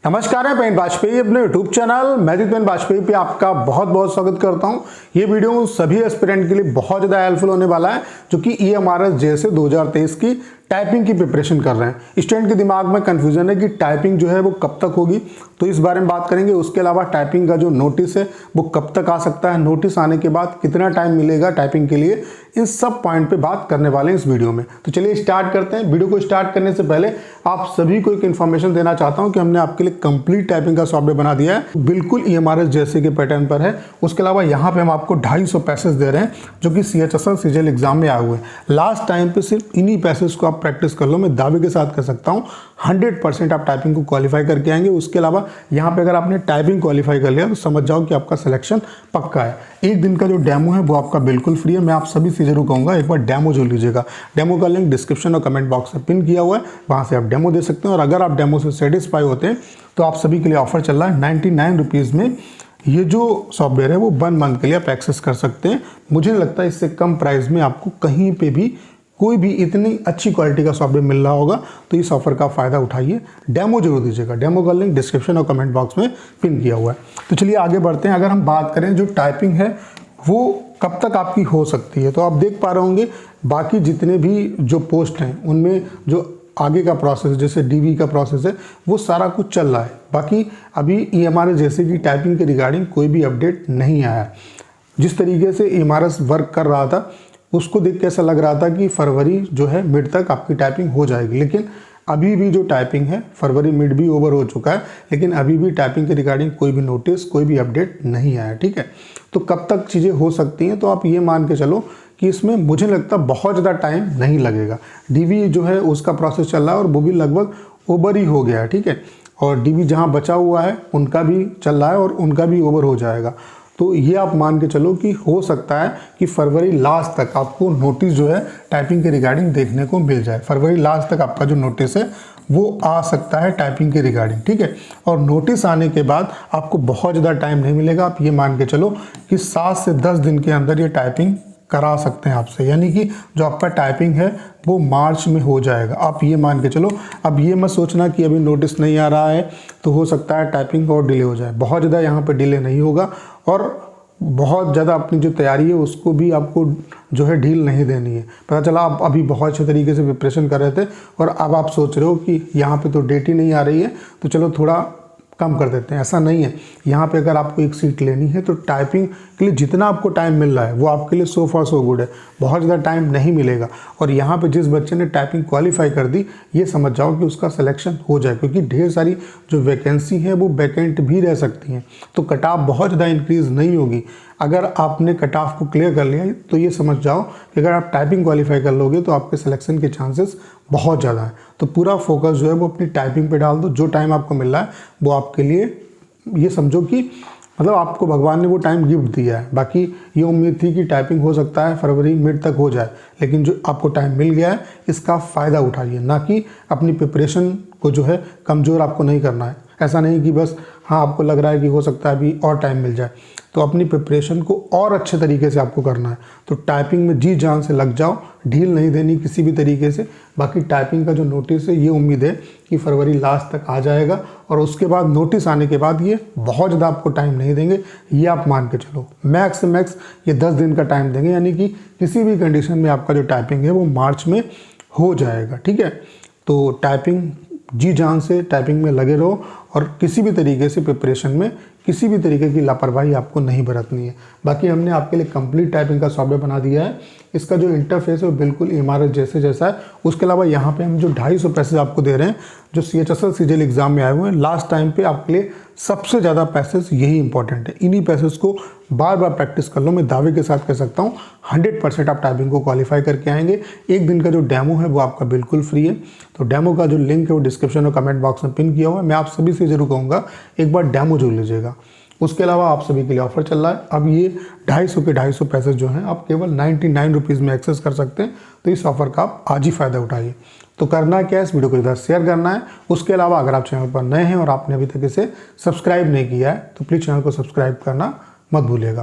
नमस्कार, मैं पेन वाजपेयी अपने YouTube channel magic pen Vajpayee पे आपका बहुत बहुत स्वागत करता हूं। ये वीडियो सभी एस्पिरेंट के लिए बहुत ज़्यादा हेल्पफुल होने वाला है जो कि EMRS जैसे 2023 की टाइपिंग की प्रिपरेशन कर रहे हैं। स्टूडेंट के दिमाग में कंफ्यूजन है कि टाइपिंग जो है वो कब तक होगी, तो इस बारे में बात करेंगे। उसके अलावा टाइपिंग का जो नोटिस है वो कब तक आ सकता है, नोटिस आने के बाद कितना टाइम मिलेगा टाइपिंग के लिए, इन सब पॉइंट पे बात करने वाले हैं इस वीडियो में। तो चलिए स्टार्ट करते हैं। वीडियो को स्टार्ट करने से पहले आप सभी को एक इन्फॉर्मेशन देना चाहता हूं कि हमने आपके लिए कंप्लीट टाइपिंग का सॉफ्टवेयर बना दिया है, बिल्कुल EMRS जैसे के पैटर्न पर है। उसके अलावा यहाँ पे हम आपको 250 पैसेज दे रहे हैं जो कि CHSL CGL एग्जाम में आए हुए हैं। लास्ट टाइम पे सिर्फ इन्हीं पैसेज को आप प्रैक्टिस कर लो, मैं दावे के साथ कह सकता हूँ 100% आप टाइपिंग को क्वालिफाई करके आएंगे। उसके अलावा यहाँ पे अगर आपने टाइपिंग क्वालिफाई कर लिया तो समझ जाओ कि आपका सिलेक्शन पक्का है। एक दिन का जो डेमो है वो आपका बिल्कुल फ्री है। मैं आप सभी से जरूर कहूँगा एक बार डेमो जो लीजिएगा। डेमो का लिंक डिस्क्रिप्शन और कमेंट बॉक्स में पिन किया हुआ है, वहाँ से आप डेमो दे सकते हैं। और अगर आप डेमो से सेटिस्फाई होते हैं तो आप सभी के लिए ऑफर चल रहा है 99 रुपीज़ में ये जो सॉफ्टवेयर है वो 1 मंथ के लिए आप एक्सेस कर सकते हैं। मुझे नहीं लगता इससे कम प्राइस में आपको कहीं पे भी कोई भी इतनी अच्छी क्वालिटी का सॉफ्टवेयर मिल रहा होगा, तो इस ऑफर का फ़ायदा उठाइए। डेमो जरूर दीजिएगा। डेमो का लिंक डिस्क्रिप्शन और कमेंट बॉक्स में पिन किया हुआ है। तो चलिए आगे बढ़ते हैं। अगर हम बात करें जो टाइपिंग है वो कब तक आपकी हो सकती है, तो आप देख पा रहे होंगे बाकी जितने भी जो पोस्ट हैं उनमें जो आगे का प्रोसेस जैसे DV का प्रोसेस है वो सारा कुछ चल रहा है। बाकी अभी EMRS जैसे कि टाइपिंग के रिगार्डिंग कोई भी अपडेट नहीं आया। जिस तरीके से EMRS वर्क कर रहा था उसको देख के ऐसा लग रहा था कि फरवरी जो है मिड तक आपकी टाइपिंग हो जाएगी, लेकिन अभी भी जो टाइपिंग है फरवरी मिड भी ओवर हो चुका है, लेकिन अभी भी टाइपिंग के रिगार्डिंग कोई भी नोटिस कोई भी अपडेट नहीं आया। ठीक है, तो कब तक चीज़ें हो सकती हैं, तो आप ये मान के चलो कि इसमें मुझे लगता बहुत ज़्यादा टाइम नहीं लगेगा। DV जो है उसका प्रोसेस चल रहा है और वो भी लगभग ओवर ही हो गया है। ठीक है, और DV जहाँ बचा हुआ है उनका भी चल रहा है और उनका भी ओवर हो जाएगा। तो ये आप मान के चलो कि हो सकता है कि फरवरी लास्ट तक आपको नोटिस जो है टाइपिंग के रिगार्डिंग देखने को मिल जाए। फरवरी लास्ट तक आपका जो नोटिस है वो आ सकता है टाइपिंग के रिगार्डिंग। ठीक है, और नोटिस आने के बाद आपको बहुत ज़्यादा टाइम नहीं मिलेगा। आप ये मान के चलो कि 7 से 10 दिन के अंदर ये टाइपिंग करा सकते हैं आपसे, यानी कि जो आपका टाइपिंग है वो मार्च में हो जाएगा। आप ये मान के चलो। अब ये मत सोचना कि अभी नोटिस नहीं आ रहा है तो हो सकता है टाइपिंग और डिले हो जाए। बहुत ज़्यादा यहाँ पे डिले नहीं होगा और बहुत ज़्यादा अपनी जो तैयारी है उसको भी आपको जो है ढील नहीं देनी है। पता चला आप अभी बहुत अच्छे तरीके से प्रिपरेशन कर रहे थे और अब आप सोच रहे हो कि यहाँ पे तो डेट ही नहीं आ रही है तो चलो थोड़ा कम कर देते हैं। ऐसा नहीं है। यहाँ पे अगर आपको एक सीट लेनी है तो टाइपिंग के लिए जितना आपको टाइम मिल रहा है वो आपके लिए सो फॉर सो गुड है। बहुत ज़्यादा टाइम नहीं मिलेगा। और यहाँ पे जिस बच्चे ने टाइपिंग क्वालिफाई कर दी ये समझ जाओ कि उसका सिलेक्शन हो जाए, क्योंकि ढेर सारी जो वैकेंसी है वो वैकेंट भी रह सकती हैं। तो कट ऑफ बहुत ज़्यादा इंक्रीज़ नहीं होगी। अगर आपने कट ऑफ को क्लियर कर लिया तो ये समझ जाओ कि अगर आप टाइपिंग क्वालिफाई कर लोगे तो आपके सिलेक्शन के चांसेस बहुत ज़्यादा है। तो पूरा फोकस जो है वो अपनी टाइपिंग पे डाल दो। जो टाइम आपको मिल रहा है वो आपके लिए ये समझो कि मतलब आपको भगवान ने वो टाइम गिफ्ट दिया है। बाकी ये उम्मीद थी कि टाइपिंग हो सकता है फरवरी मिड तक हो जाए, लेकिन जो आपको टाइम मिल गया है इसका फ़ायदा उठाइए, ना कि अपनी प्रिपरेशन को जो है कमज़ोर आपको नहीं करना है। ऐसा नहीं कि बस हाँ आपको लग रहा है कि हो सकता है अभी और टाइम मिल जाए, तो अपनी प्रिपरेशन को और अच्छे तरीके से आपको करना है। तो टाइपिंग में जी जान से लग जाओ, ढील नहीं देनी किसी भी तरीके से। बाकी टाइपिंग का जो नोटिस है ये उम्मीद है कि फरवरी लास्ट तक आ जाएगा और उसके बाद नोटिस आने के बाद ये बहुत ज़्यादा आपको टाइम नहीं देंगे। ये आप मान के चलो मैक्स से मैक्स ये 10 दिन का टाइम देंगे, यानी कि किसी भी कंडीशन में आपका जो टाइपिंग है वो मार्च में हो जाएगा। ठीक है, तो टाइपिंग जी जान से टाइपिंग में लगे रहो और किसी भी तरीके से प्रिपरेशन में किसी भी तरीके की लापरवाही आपको नहीं बरतनी है। बाकी हमने आपके लिए कंप्लीट टाइपिंग का सॉफ्टवेयर बना दिया है। इसका जो इंटरफेस है वो बिल्कुल EMRS जैसा है। उसके अलावा यहाँ पे हम जो 250 पैसेज आपको दे रहे हैं जो CHSL CGL एग्जाम में आए हुए हैं लास्ट टाइम पे, आपके लिए सबसे ज़्यादा पैसेज यही इंपॉर्टेंट है। इन्हीं पैसेज को बार बार प्रैक्टिस कर लो। मैं दावे के साथ कह सकता हूँ 100% आप टाइपिंग को क्वालिफाई करके आएंगे। एक दिन का जो डेमो है वो आपका बिल्कुल फ्री है। तो डेमो का जो लिंक है वो डिस्क्रिप्शन और कमेंट बॉक्स में पिन किया हुआ है। मैं आप सभी से जरूर कहूँगा एक बार डेमो जरूर लीजिएगा। उसके अलावा आप सभी के लिए ऑफर चल रहा है। अब ये 250 पैसेज जो हैं आप केवल 99 रुपीज़ में एक्सेस कर सकते हैं। तो इस ऑफर का आप आज ही फ़ायदा उठाइए। तो करना क्या है, इस वीडियो को इधर शेयर करना है। उसके अलावा अगर आप चैनल पर नए हैं और आपने अभी तक इसे सब्सक्राइब नहीं किया है तो प्लीज़ चैनल को सब्सक्राइब करना मत भूलिएगा।